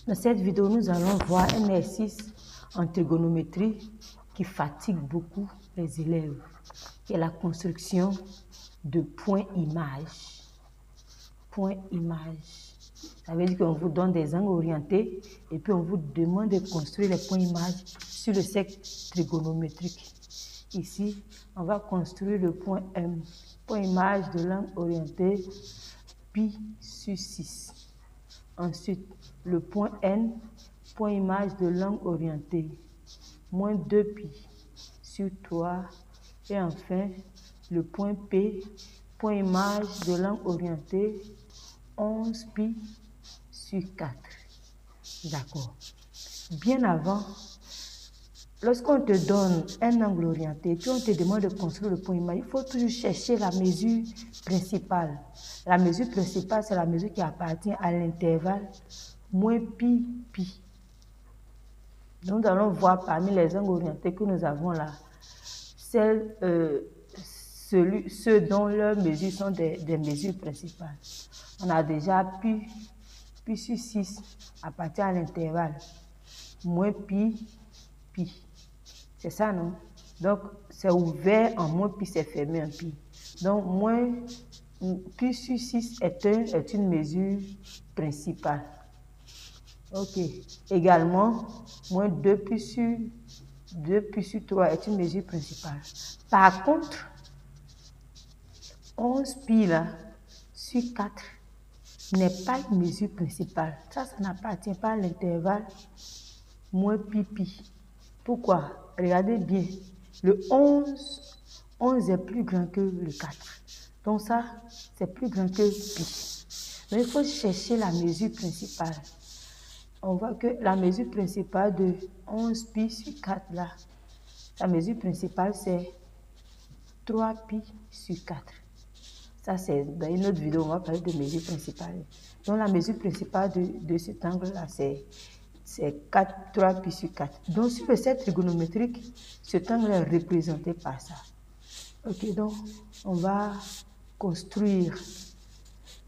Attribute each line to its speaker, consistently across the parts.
Speaker 1: Dans cette vidéo, nous allons voir un exercice en trigonométrie qui fatigue beaucoup les élèves, qui est la construction de points-images. Points-images. Ça veut dire qu'on vous donne des angles orientés et puis on vous demande de construire les points-images sur le cercle trigonométrique. Ici, on va construire le point M, point-image de l'angle orienté pi sur 6. Ensuite, le point N, point-image de l'angle orienté, moins 2pi sur 3. Et enfin, le point P, point-image de l'angle orienté, 11pi sur 4. D'accord. Bien avant, lorsqu'on te donne un angle orienté, puis on te demande de construire le point-image, il faut toujours chercher la mesure principale. La mesure principale, c'est la mesure qui appartient à l'intervalle moins pi. Donc, nous allons voir parmi les angles orientés que nous avons là, ceux dont leurs mesures sont des mesures principales. On a déjà pi sur 6 appartient à l'intervalle moins pi. C'est ça, non? Donc, c'est ouvert en moins pi, c'est fermé en pi. Donc, pi sur 6 est une mesure principale. Ok. Également, moins 2pi sur 3 est une mesure principale. Par contre, 11pi là, sur 4 n'est pas une mesure principale. Ça n'appartient pas à l'intervalle moins pi. Pourquoi? Regardez bien. Le 11 est plus grand que le 4. Donc ça, c'est plus grand que pi. Donc il faut chercher la mesure principale. On voit que la mesure principale de 11pi sur 4 là, la mesure principale c'est 3pi sur 4. Ça c'est dans une autre vidéo, on va parler de mesure principale. Donc la mesure principale de cet angle là c'est 3pi sur 4. Donc sur le cercle trigonométrique, cet angle est représenté par ça. Ok, donc on va construire.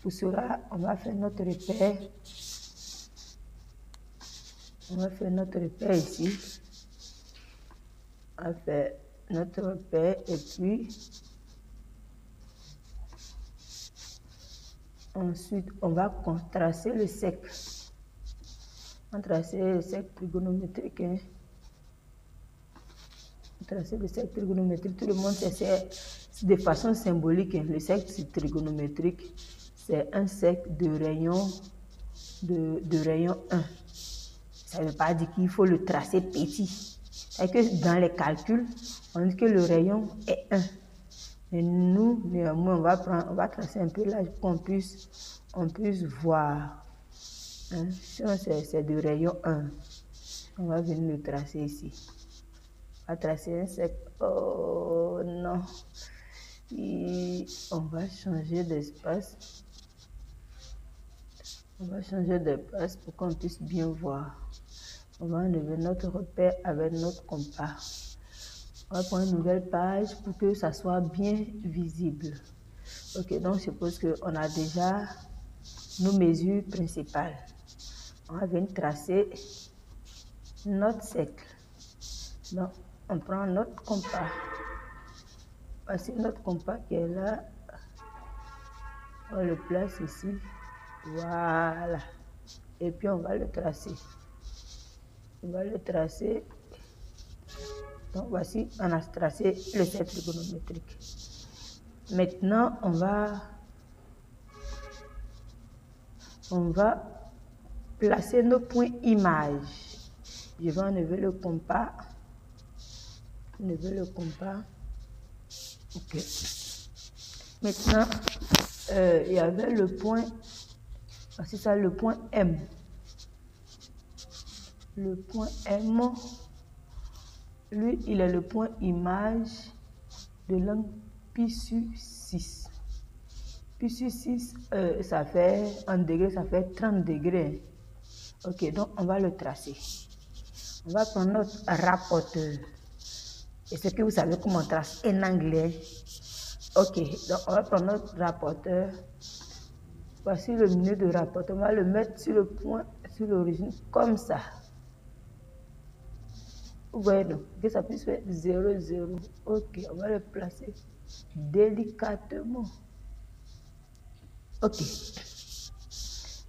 Speaker 1: Pour cela, on va faire notre repère. On va faire notre repère ici. On va faire notre repère et puis ensuite on va tracer le cercle. On va tracer le cercle trigonométrique. Tracer le cercle trigonométrique, tout le monde sait, c'est de façon symbolique. Le cercle trigonométrique, c'est un cercle de rayon 1. Ça ne veut pas dire qu'il faut le tracer petit. C'est que dans les calculs, on dit que le rayon est 1. Mais nous, néanmoins, on va tracer un peu là pour qu'on puisse voir. Hein? Sinon, c'est de rayon 1. On va venir le tracer ici. On va tracer un cercle. Oh non. Et on va changer d'espace. On va changer d'espace pour qu'on puisse bien voir. On va enlever notre repère avec notre compas. On va prendre une nouvelle page pour que ça soit bien visible. Ok, donc je suppose qu'on a déjà nos mesures principales. On va venir tracer notre cercle. Donc, on prend notre compas. Voici notre compas qui est là. On le place ici. Voilà. Et puis, on va le tracer. On va le tracer. Donc, voici, on a tracé le cercle trigonométrique. Maintenant, on va placer nos points images. Je vais enlever le compas. Ok. Maintenant, il y avait le point, c'est ça, le point M. Le point M, lui, il est le point image de l'angle pi sur 6. Pi sur 6, ça fait, en degrés, ça fait 30 degrés. Ok, donc on va le tracer. On va prendre notre rapporteur. Et c'est que vous savez comment on trace en anglais. Ok, donc on va prendre notre rapporteur. Voici le milieu de rapport. On va le mettre sur le point, sur l'origine, comme ça. Vous voyez donc que ça puisse faire 0, 0. Ok, on va le placer délicatement. Ok.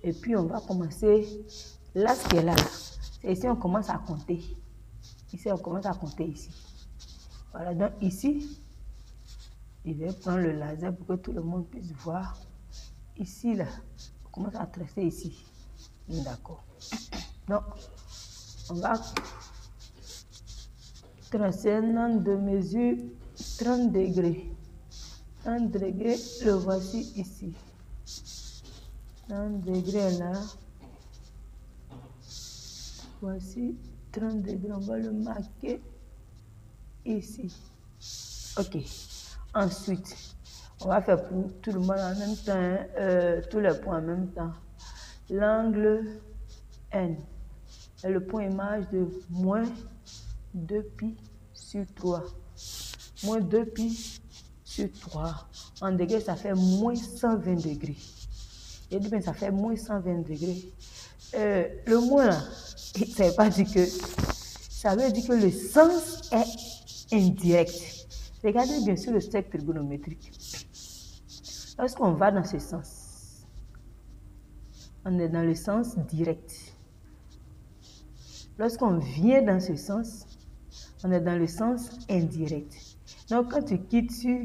Speaker 1: Et puis on va commencer. Là, ce qui est là, c'est ici on commence à compter. Ici, on commence à compter ici. Voilà, donc ici, je vais prendre le laser pour que tout le monde puisse voir. Ici, là, on commence à tracer ici. D'accord. Donc, on va tracer un angle de mesure 30 degrés. 30 degrés, le voici ici. 30 degrés là. Voici 30 degrés, on va le marquer ici. Ok. Ensuite, on va faire pour tout le monde en même temps, tous les points en même temps. L'angle N est le point image de moins 2pi sur 3. Moins 2pi sur 3. En degrés, ça fait moins 120 degrés. Et bien, ça fait moins 120 degrés. Le moins là, ça veut pas dire que... Ça veut dire que le sens est indirect. Regardez bien sur le cercle trigonométrique. Lorsqu'on va dans ce sens, on est dans le sens direct. Lorsqu'on vient dans ce sens, on est dans le sens indirect. Donc, quand tu quittes sur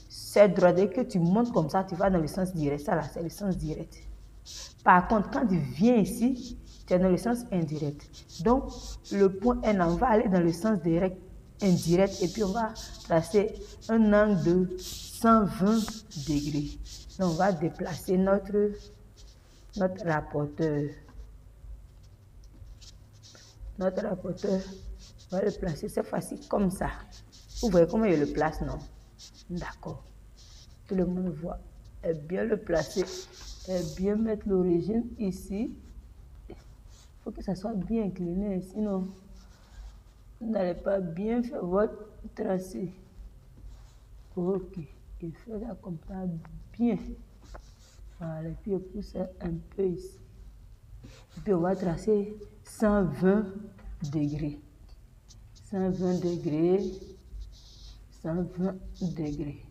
Speaker 1: cette droite et que tu montes comme ça, tu vas dans le sens direct. Ça là, c'est le sens direct. Par contre, quand tu viens ici, tu es dans le sens indirect. Donc, le point N, on va aller dans le sens direct, indirect, et puis on va tracer un angle de 120 degrés. Donc, on va déplacer notre rapporteur. Notre rapporteur, on va le placer cette fois-ci comme ça. Vous voyez comment il le place, non? D'accord. Tout le monde voit. Et bien le placer. Et bien mettre l'origine ici. Il faut que ça soit bien incliné, sinon vous n'allez pas bien faire votre tracé. Ok. Et faites ça comme ça bien. Voilà. Et puis on pousse un peu ici. Et puis on va tracer 120 degrés. 120 degrés. 120 degrés.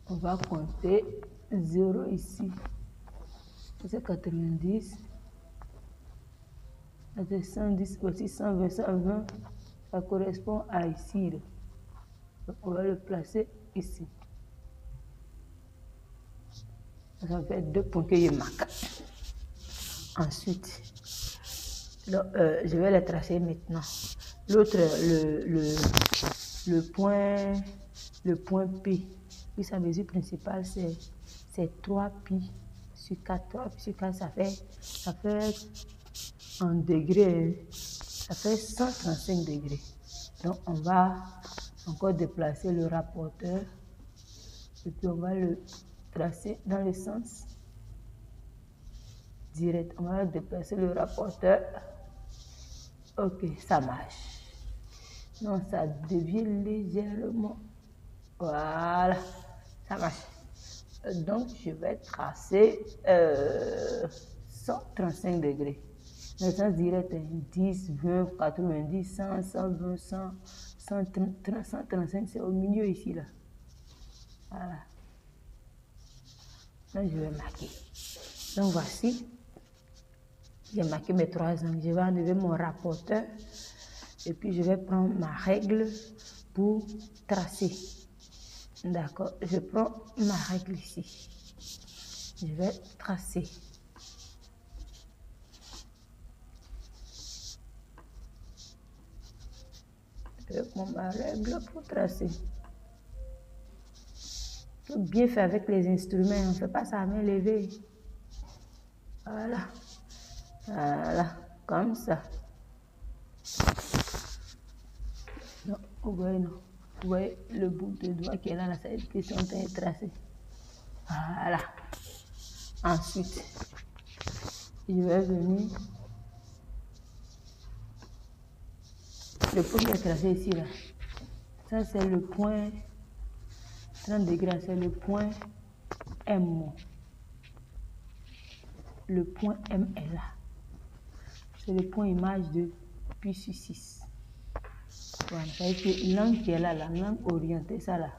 Speaker 1: On va compter 0 ici. C'est 90. C'est 110, aussi 120, 120. Ça correspond à ici. Là. Donc on va le placer ici. Ça fait 2 points que je marque. Ensuite, donc, je vais les tracer maintenant. L'autre, le point P. Puis sa mesure principale, c'est 3pi sur 4. 3pi sur 4, ça fait en degrés, ça fait 135 degrés. Donc, on va encore déplacer le rapporteur. Et puis, on va le tracer dans le sens direct. On va déplacer le rapporteur. Ok, ça marche. Non, ça devient légèrement. Voilà, ça marche. Donc, je vais tracer 135 degrés. Le sens direct est 10, 20, 90, 100, 120, 100, 135, c'est au milieu ici, là. Voilà. Donc, je vais marquer. Donc, voici. J'ai marqué mes 3 angles. Je vais enlever mon rapporteur. Et puis, je vais prendre ma règle pour tracer. D'accord, je prends ma règle ici. Je vais tracer. Je prends ma règle pour tracer. Il faut bien faire avec les instruments. On ne fait pas ça à main levée. Voilà. Voilà, comme ça. Non, vous voyez, non. Vous voyez le bout de doigt qui est là, ça veut dire qu'ils sont en train de tracer. Voilà. Ensuite, je vais venir. Le point qui est tracé ici, là. Ça, c'est le point 30 degrés, c'est le point M. le point M est là. C'est le point image de pi sur 6. Voilà, ça veut dire que l'angle qui est là, la langue orientée, ça là.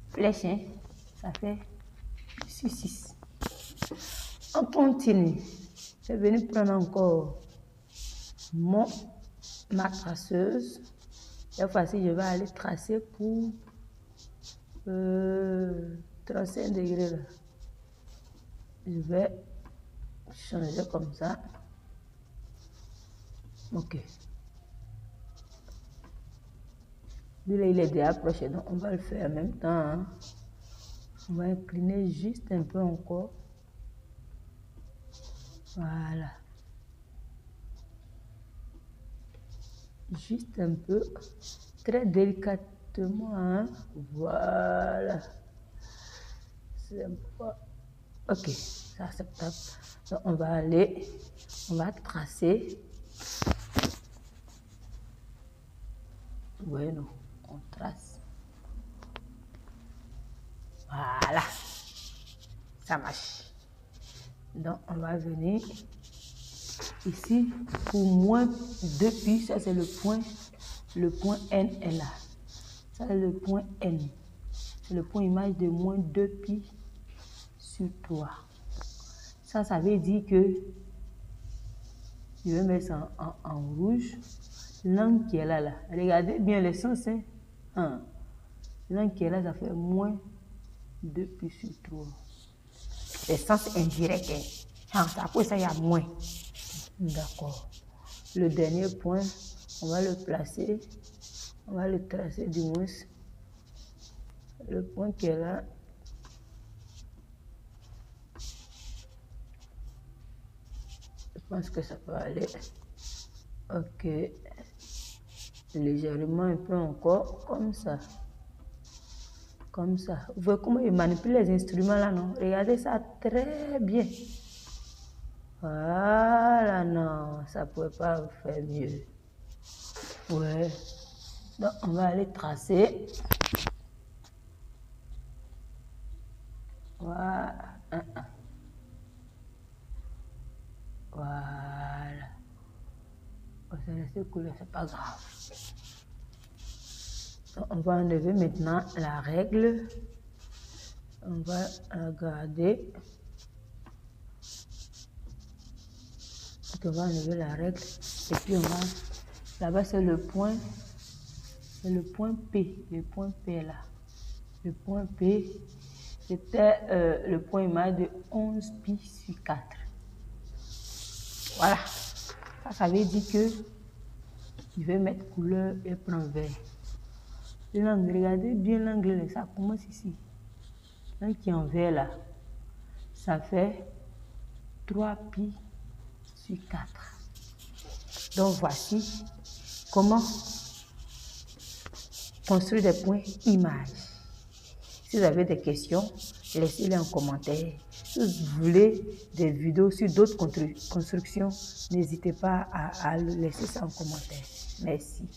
Speaker 1: Flèche, hein, ça fait sur 6. On continue. Je vais venir prendre encore ma traceuse. Cette fois-ci, je vais aller tracer pour 35 degrés là. Je vais changer comme ça. Ok. Lui là, il est déjà approché, donc on va le faire en même temps. Hein. On va incliner juste un peu encore. Voilà. Juste un peu. Très délicatement. Hein. Voilà. C'est un peu... Ok, c'est acceptable. Donc on va aller, on va tracer. Bueno, on trace. Voilà. Ça marche. Donc on va venir ici pour moins 2 pi, ça c'est le point N est là. Ça c'est le point N. C'est le point image de moins 2 pi sur 3. Ça veut dire que je vais mettre ça en rouge. L'angle qui est là. Regardez bien le sens. Hein? L'angle qui est là, ça fait moins 2 pi sur 3. Le sens indirect. Hein? Après ça, il y a moins. D'accord. Le dernier point, on va le placer. On va le tracer du moins. Le point qui est là. Je pense que ça peut aller. Ok. Légèrement un peu encore, comme ça. Comme ça. Vous voyez comment il manipule les instruments là, non? Regardez ça très bien. Voilà, non, ça ne pouvait pas faire mieux. Ouais. Donc, on va aller tracer. Voilà. Voilà. On va laisser couler, c'est pas grave. Donc, on va enlever maintenant la règle. On va la garder. On va enlever la règle. Et puis on va. Là-bas, c'est le point. C'est le point P. Le point P est là. Le point P, c'était le point image de 11 pi sur 4. Voilà. Ça veut dire que je vais mettre couleur et prendre vert. L'angle, regardez bien l'angle, ça commence ici. L'angle qui est en vert là, ça fait 3 pi sur 4. Donc voici comment construire des points images. Si vous avez des questions, laissez-les en commentaire. Si vous voulez des vidéos sur d'autres constructions, n'hésitez pas à laisser ça en commentaire. Merci.